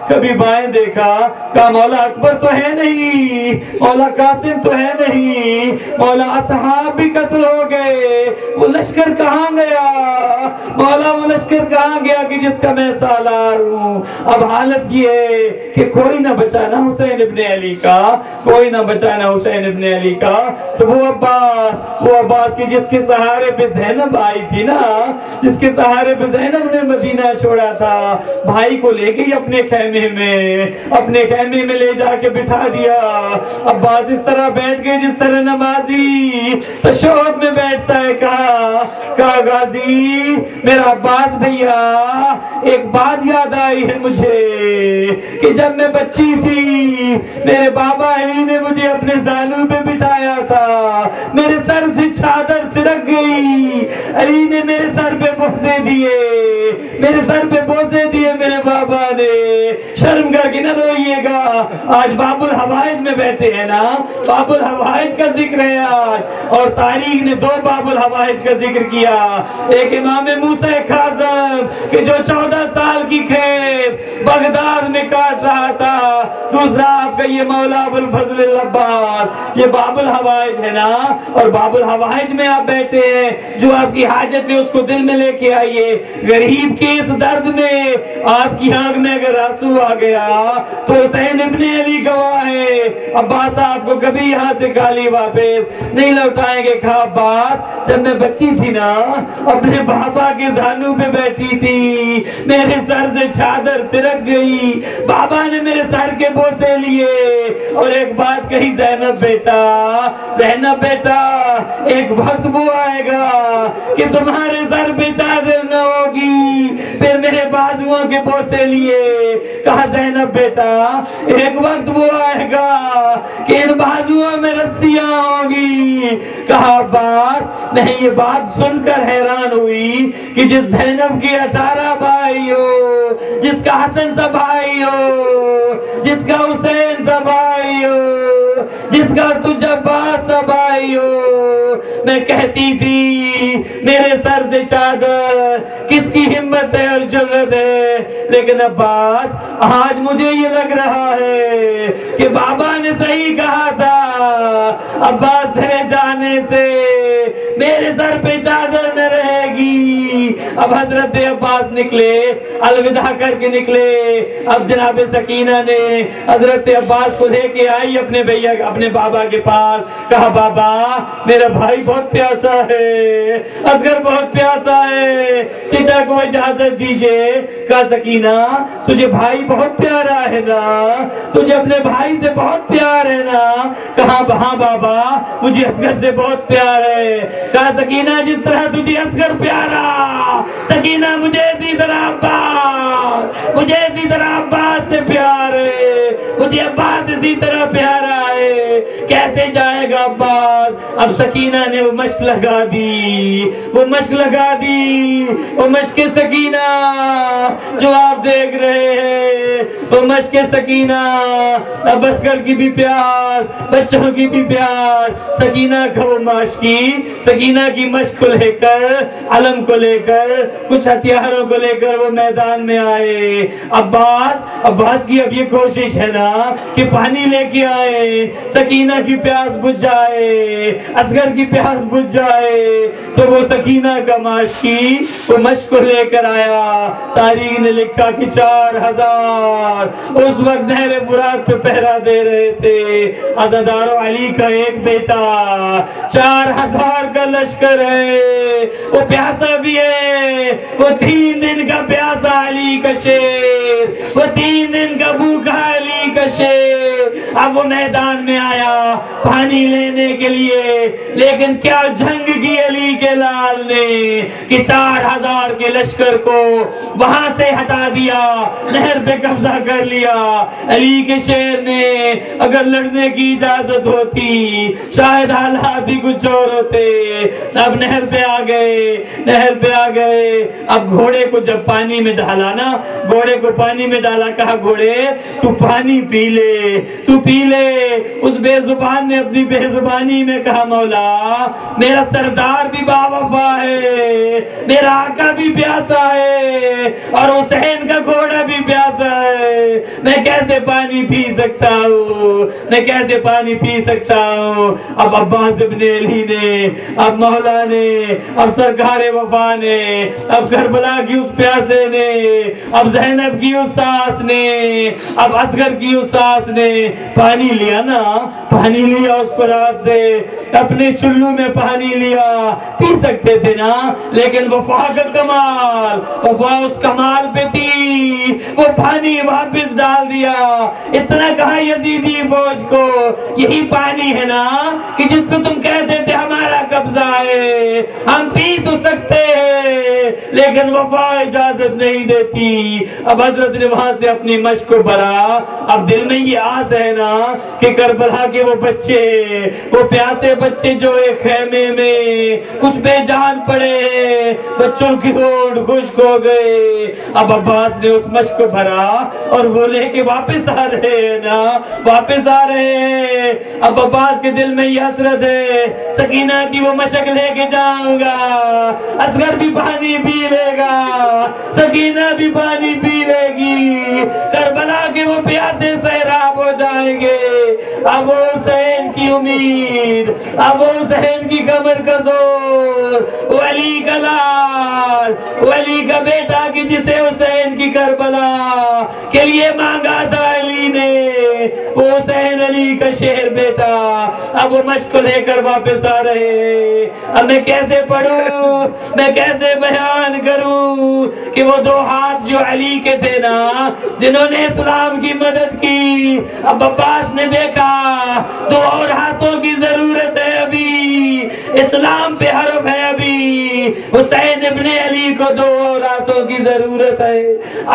کبھی بائیں دیکھا، کہا مولا اکبر تو ہے نہیں، مولا قاسم تو ہے نہیں، مولا اصحاب بھی قتل ہو گئے، وہ لشکر کہاں گیا مولا، وہ لشکر کہاں گیا کہ جس کا میں سالار ہوں. اب حالت یہ ہے کہ کوئی نہ بچانا حسین ابن علی کا، کوئی نہ بچانا حسین ابن علی کا. تو وہ عباس کی جس کے سہارے پہ زینب آئی تھی نا، جس کے سہارے پہ زینب نے مدینہ چھوڑا تھا، بھائی کو لے گئی اپنے خیمے میں لے جا کے بٹھا دیا. عباس اس طرح بیٹھ گئے جس طرح نمازی تشہد میں بیٹھتا ہے. کہا غازی میرا عباس بھیا ایک بات یاد آئی ہے مجھے کہ جب میں بچی تھی میرے بابا علی نے مجھے اپنے زانو پہ بٹھایا تھا، میرے سر سے چادر سرک گئی، علی نے میرے سر پہ بوسے دیے میرے بابا نے. شرم کر کے نہ روئیے گا، آج باب الحوائج میں بیٹھے ہیں نا، باب الحوائج کا ذکر ہے آج، اور تاریخ نے 2 باب الحوائج کا ذکر کیا. ایک امام موسیٰ کاظم کہ جو 14 سال کی کھیت بغداد میں کاٹ رہا تھا، دوسرا آپ کا یہ مولا ابو الفضل العباس. یہ باب الحوائج ہے نا، اور باب الحوائج میں آپ بیٹھے ہیں. جو آپ کی حاجت ہے اس کو دل میں لے کے آئیے. غریب کے اس درد میں آپ کی آنکھ میں اگر آنسو آ گیا تو حسین ابن علی گواہ ہے، عباس آپ کو کبھی یہاں سے خالی واپس نہیں لوٹائیں گے. کہا عباس جب میں بچی تھی نا اپنے بابا کے زانو پہ بیٹھی تھی، میرے سر سے چادر سرک گئی، بابا نے میرے سر کے بوسے لیے اور ایک بات کہی زینب بیٹا ایک وقت وہ آئے گا کہ تمہارے سر پہ چادر نہ ہوگی. پھر میرے بازوؤں کے بوسے لیے. کہا زینب بیٹا ایک وقت وہ آئے گا کہ ان بازوؤں میں رسیاں ہوگی. کہا عباس میں یہ بات سن کر حیران ہوئی کہ جس زینب کے 18 بھائی ہو، جس کا حسن سا بھائی ہو، جس کا حسین سا بھائی ہو، جس کا تجھ عباس سا بھائی ہو، میں کہتی تھی میرے سر سے چادر کس کی ہمت ہے اور جرت ہے. لیکن عباس آج مجھے یہ لگ رہا ہے کہ بابا نے صحیح کہا تھا، عباس تیرے جانے سے میرے سر پہ چادر نہ رہے گی. اب حضرت عباس نکلے، الوداع کر کے نکلے. اب جناب سکینہ نے حضرت عباس کو لے کے آئی اپنے بابا کے پاس. کہا بابا میرا بھائی بہت پیاسا ہے، اصغر بہت پیاسا ہے، چچا کو اجازت دیجئے. کہا سکینہ تجھے بھائی بہت پیارا ہے نا، تجھے اپنے بھائی سے بہت پیار ہے نا. کہا ہاں بابا مجھے اصغر سے بہت پیار ہے. کہا سکینہ جس طرح تجھے اصغر پیارا، سکینہ مجھے اسی طرح عباس سے پیار ہے، مجھے عباس اسی طرح پیارا ہے. کیسے جائے گا عباس؟ اب سکینہ نے وہ مشق لگا دی، وہ مشق سکینہ جو آپ دیکھ رہے ہیں. وہ مشق سکینہ، اب اصغر کی بھی پیاس، بچوں کی بھی پیاس، سکینہ کا وہ مشقی، سکینہ کی مشق کو لے کر، علم کو لے کر، کچھ ہتھیاروں کو لے کر وہ میدان میں آئے۔ عباس کی اب یہ کوشش ہے نا کہ پانی لے کے آئے، سکینہ کی پیاس بجھ جائے، اصغر کی پیاس بجھ جائے، تو وہ سکینہ کا مشقی وہ مشق کو لے کر آیا۔ تاریخ نے لکھا کہ 4000 اس وقت نہر فرات پہ پہرا دے رہے تھے، عزادار علی کا ایک بیٹا، 4000 کا لشکر ہے، وہ پیاسا بھی ہے، وہ 3 دن کا پیاسا علی کا شیر، وہ 3 دن کا بھوکا علی کا شیر، اب وہ میدان میں آیا پانی لینے کے لیے، لیکن کیا جنگ کی علی کے لال نے کہ 4000 کے لشکر کو وہاں سے ہٹا دیا، نہر پہ قبضہ کر لیا۔ علی کے شیر نے اگر لڑنے کی اجازت ہوتی شاید حالات ہی کچھ اور ہوتے۔ اب نہر پہ آ گئے، نہر پہ آ گئے، اب گھوڑے کو جب پانی میں ڈالا نا، گھوڑے کو پانی میں ڈالا، کہا گھوڑے تو پانی پی لے، تو پی لے۔ اس بے زبان نے اپنی بے زبانی میں کہا مولا میرا سردار بھی باوفا ہے، میرا آقا بھی پیاسا ہے، اور حسین کا گھوڑا بھی پیاسا ہے، میں کیسے پانی پی سکتا ہوں، میں کیسے پانی پی سکتا ہوں۔ اب عباس ابن علی نے، اب مولا نے، اب سرکار وفا نے، اب کربلا کی اس پیاسے نے، اب زینب کی اس ساس نے، اب اصغر کی اس ساس نے پانی لیا نا، پانی لیا اس فرات سے، اپنے چلو میں پانی لیا، پی سکتے تھے نا، لیکن وفا کا کمال، وفا اس کمال پہ تھی، وہ پانی واپس ڈال دیا۔ اتنا کہا یزیدی فوج کو یہی پانی ہے نا کہ جس پہ تم کہتے تھے ہمارا قبضہ ہے، ہم پی تو سکتے ہیں لیکن وفا اجازت نہیں دیتی۔ اب حضرت نے وہاں سے اپنی مشق کو بھرا، اب دل میں یہ آس ہے نا کہ کربلا کے وہ بچے، وہ پیاسے بچے جو ایک خیمے میں کچھ بے جان پڑے ہیں، بچوں کی ہوڑ خشک ہو گئے۔ اب عباس نے اس مشق کو بھرا اور وہ لے کے واپس آ رہے ہیں نا، واپس آ رہے ہیں۔ اب عباس کے دل میں یہ حسرت ہے سکینہ کی وہ مشق لے کے جاؤں گا، اصغر بھی پانی پی لے گا، سکینہ بھی پانی پی لے گی، کربلا کے وہ پیاسے سیراب ہو جائیں گے۔ اب حسین کی امید، اب حسین کی کمر کا زور، وہ علی کا لال، وہ علی کا بیٹا کہ جسے حسین کی کربلا کے لیے مانگا تھا علی نے، وہ حسین علی کا شیر بیٹا، اب وہ مشق لے کر واپس آ رہے۔ اب میں کیسے پڑھوں، میں کیسے بیان کروں کہ وہ 2 ہاتھ جو علی کے تھے نا، جنہوں نے اسلام کی مدد کی، اب عباس نے دیکھا 2 اور ہاتھوں کی ضرورت ہے، ابھی اسلام پہ حرف ہے، ابھی حسین ابن علی کو 2 اور ہاتھوں کی ضرورت ہے۔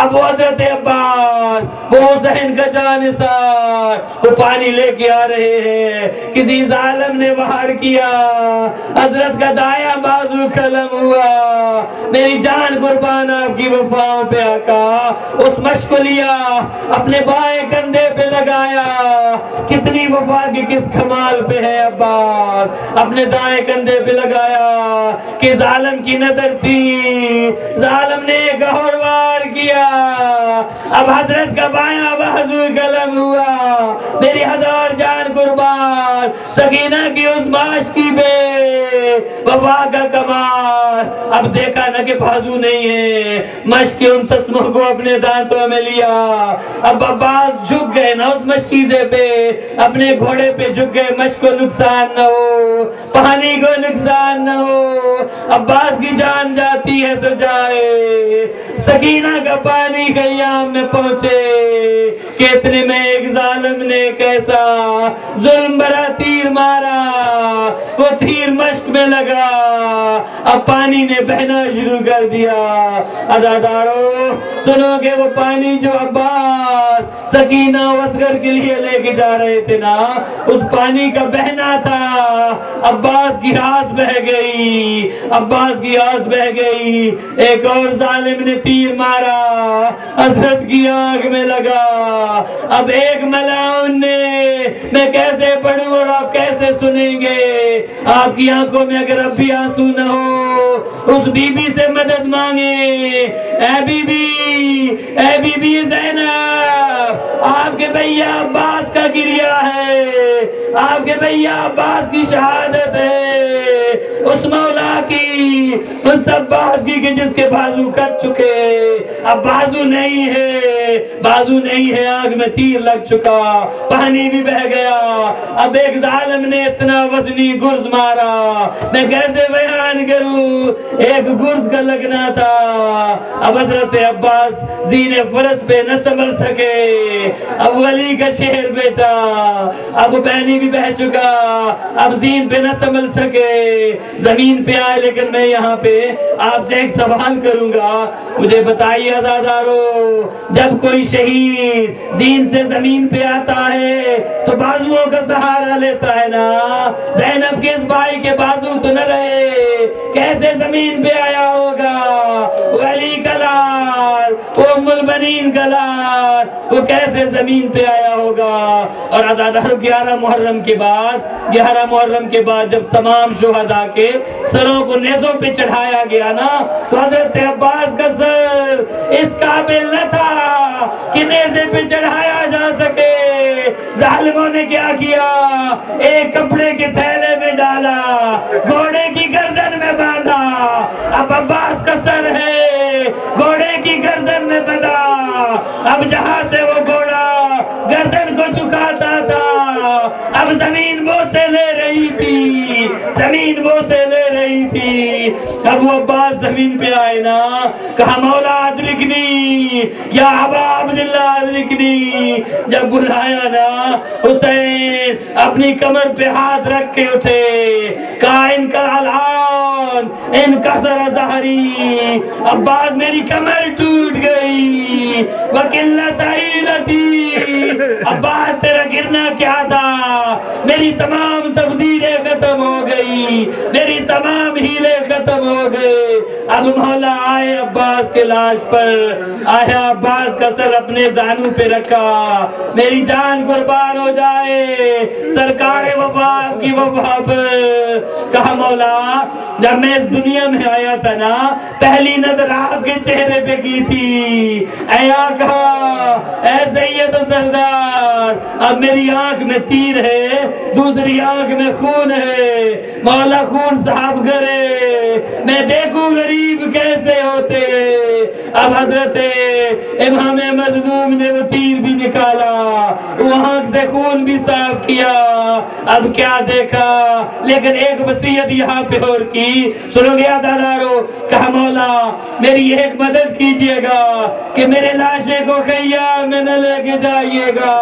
اب وہ حضرت عباس، وہ حسین کا جانثار، وہ پانی لے کے آ رہے ہیں، کسی ظالم نے وہار کیا، حضرت کا دایاں بازو کھلم ہوا، میری جان قربان آپ کی وفاؤں پہ آقا۔ اس مشق کو لیا، اپنے بائیں کندھے پہ لگایا، کتنی وفا کی کس کمال پہ ہے عباس، اپنے دائیں کندھے پہ لگایا کہ ظالم کی نظر تھی، ظالم نے ایک اور وار کیا، اب حضرت کا بایاں بازو کلم ہوا، میری 1000 جان قربان، سکینہ کی اس معاشقی بے وفا کا کمال۔ اب دیکھا نہ کہ بازو نہیں ہے، مشق کے ان تسموں کو اپنے دانتوں میں لیا، اب عباس جھک گئے نا اس مشکیزے پہ، اپنے گھوڑے پہ جھک گئے، مشق کو نقصان نہ ہو، پانی کو نقصان نہ ہو، عباس کی جان جاتی ہے تو جائے۔ سکینہ کا پانی خیام میں پہنچے کہ اتنے میں ایک ظالم نے کیسا ظلم برا تیر مارا، وہ تیر مشق میں میں لگا، اب پانی نے بہنا شروع کر دیا۔ عزادارو سنو گے وہ پانی جو عباس سکینہ و اصغر کے لیے لے کے جا رہے تھے نا، اس پانی کا بہنا تھا۔ عباس کی آس بہ گئی، عباس کی آس بہ گئی۔ ایک اور ظالم نے تیر مارا، حضرت کی آنکھ میں لگا۔ اب ایک ملعون نے، میں کیسے پڑھوں اور آپ کیسے سنیں گے؟ آپ کی آنکھوں میں اگر اب بھی آنسو نہ ہو، اس بی بی سے مدد مانگیں۔ اے بی بی زینب، آپ کے بھیا عباس کا گریہ ہے، آپ کے بھیا عباس کی شہادت ہے، اس مولا کی، اس عباس کی کہ جس کے بازو کٹ چکے، اب بازو نہیں ہے، بازو نہیں ہے، آگ میں تیر لگ چکا، پانی بھی بہ گیا۔ اب ایک ظالم نے اتنا وزنی گرز مارا، میں کیسے بیان کروں، ایک گرز کا لگنا تھا۔ اب حضرت عباس زین فرس پہ نہ سنبھل سکے، اب ولی کا شہر بیٹا، اب پانی بھی بہ چکا، اب زین پہ نہ سنبھل سکے، زمین پہ آئے۔ لیکن میں یہاں پہ آپ سے ایک سوال کروں گا، مجھے بتائیے عزادارو، جب کوئی شہید زین سے زمین پہ آتا ہے تو بازوؤں کا سہارا لیتا ہے نا؟ زینب کے اس بھائی کے بازو تو نہ رہے، کیسے زمین پہ آیا ہوگا؟ ولی کا لال، ام البنین کا لال، وہ کیسے زمین پہ آیا ہوگا؟ اور عزادارو 11 محرم کے بعد جب تمام شہداء کے سروں کو نیزوں پہ چڑھایا گیا نا، تو حضرت عباس کا سر اس قابل نہ تھا کہ نیزے پہ چڑھایا جا سکے۔ ظالموں نے کیا کیا؟ ایک کپڑے کے تھیلے میں ڈالا، گھوڑے کی گردن میں باندھا۔ اب عباس کا سر ہے، گھوڑے کی گردن میں بندھا۔ اب جہاں سے وہ گھوڑا گردن کو چکاتا تھا، اب زمین بوسے لے رہی تھی، زمین بوسے لے رہی تھی۔ اب وہ عباس زمین پہ آئے نا، کہا مولا ادرکنی یا ابا عبداللہ ادرکنی۔ جب بلایا نا، حسین اپنی کمر پہ ہاتھ رکھ کے اٹھے، کہا ان کا الان ان کسر ظہری، عباس میری کمر ٹوٹ گئی، وقلت عیلتی، عباس تیرا گرنا کیا تھا؟ میری تمام تقدیریں ختم ہو گئی، میری تمام ہیلے ختم ہو گئے۔ اب مولا آئے عباس کے لاش پر، آیا عباس کا سر اپنے زانوں پہ رکھا، میری جان قربان ہو جائے سرکار وفا کی وفا پر۔ کہا مولا جب میں اس دنیا میں آیا تھا نا، پہلی نظر آپ کے چہرے پہ کی تھی، اے آقا، اے سید و سردار، اب میری آنکھ میں تیر ہے، دوسری آنکھ میں خون ہے، مولا خون صاف کرے، میں دیکھوں غریب کیسے ہوتے۔ اب حضرت امام مظلوم نے وہ تیر بھی نکالا، وہ آنکھ سے خون بھی صاف کیا۔ اب کیا دیکھا؟ لیکن ایک وصیت یہاں پہ اور کی، سنو گے عزادارو؟ کہا مولا میری ایک مدد کیجئے گا کہ میرے لاشے کو خیام میں نہ لے کے جائیے گا۔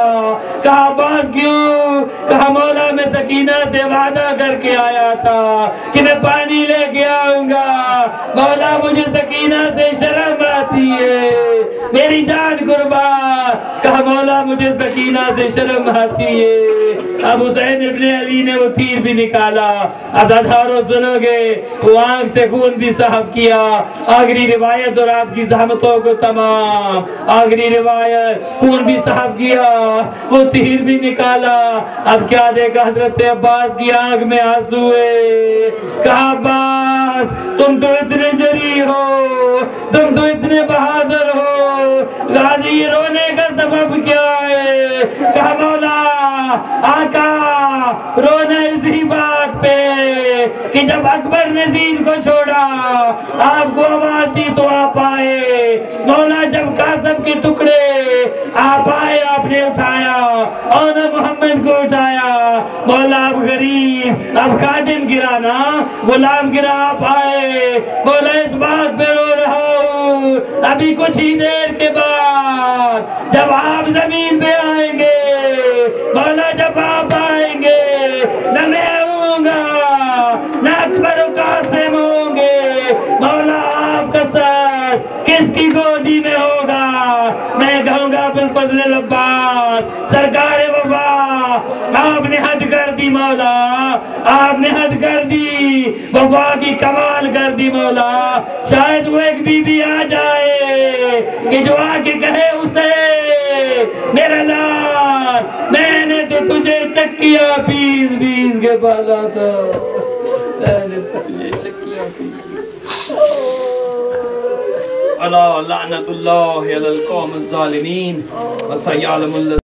کہا عباس کیوں؟ کہا مولا میں سکینہ سے وعدہ کر کے آیا تھا کہ میں پانی لے کے آؤں گا، مولا مجھے سکینہ سے شرم آتی ہے، میری جان قربان۔ کہا مولا مجھے سکینہ سے شرم آتی ہے۔ اب حسین ابن علی نے وہ تیر بھی نکالا، عزادارو سنو گے؟ وہ آنکھ سے خون بھی صاف کیا۔ آخری روایت اور آپ کی زحمتوں کو تمام، آخری روایت، خون بھی صاف کیا، وہ تیر بھی نکالا۔ اب کیا دیکھا؟ حضرت عباس کی آنکھ میں آنسو ہے۔ کہا عباس تم تو اتنے جری ہو، تم تو اتنے بہادر ہو، غازی یہ رونے کا سبب کیا ہے؟ کہا مولا آقا رونا اسی بات پہ کہ جب اکبر نے زین کو چھوڑا، آپ کو آواز دی تو آپ آئے، مولا جب قاسم کے ٹکڑے آپ آئے، آپ نے اٹھایا، اور محمد کو اٹھایا، مولا اب غریب، اب خادم گرا نا، غلام گرا، آپ آئے، مولا اس بات پہ رو رہا ہوں، ابھی کچھ ہی دیر کے بعد جب آپ زمین پہ آئیں گے، مولا جب آپ آئیں گے، نہ میں آؤں گا، نہ اکبر کس کی گودی میں ہوگا؟ میں کہوں گا ابوالفضل عباس سرکار وفا، آپ نے حد کر دی مولا، آپ نے حد کر دی، وفا کی کمال کر دی مولا۔ شاید وہ ایک بی بی آ جائے کہ جو آ کے کہے اسے میرا لال میں نے تو تجھے چکیاں پیس پیس کے پالا تھا، میں نے تجھے چکیاں پیس الا لعنت اللہ علی القوم الظالمین وسیعلم اللہ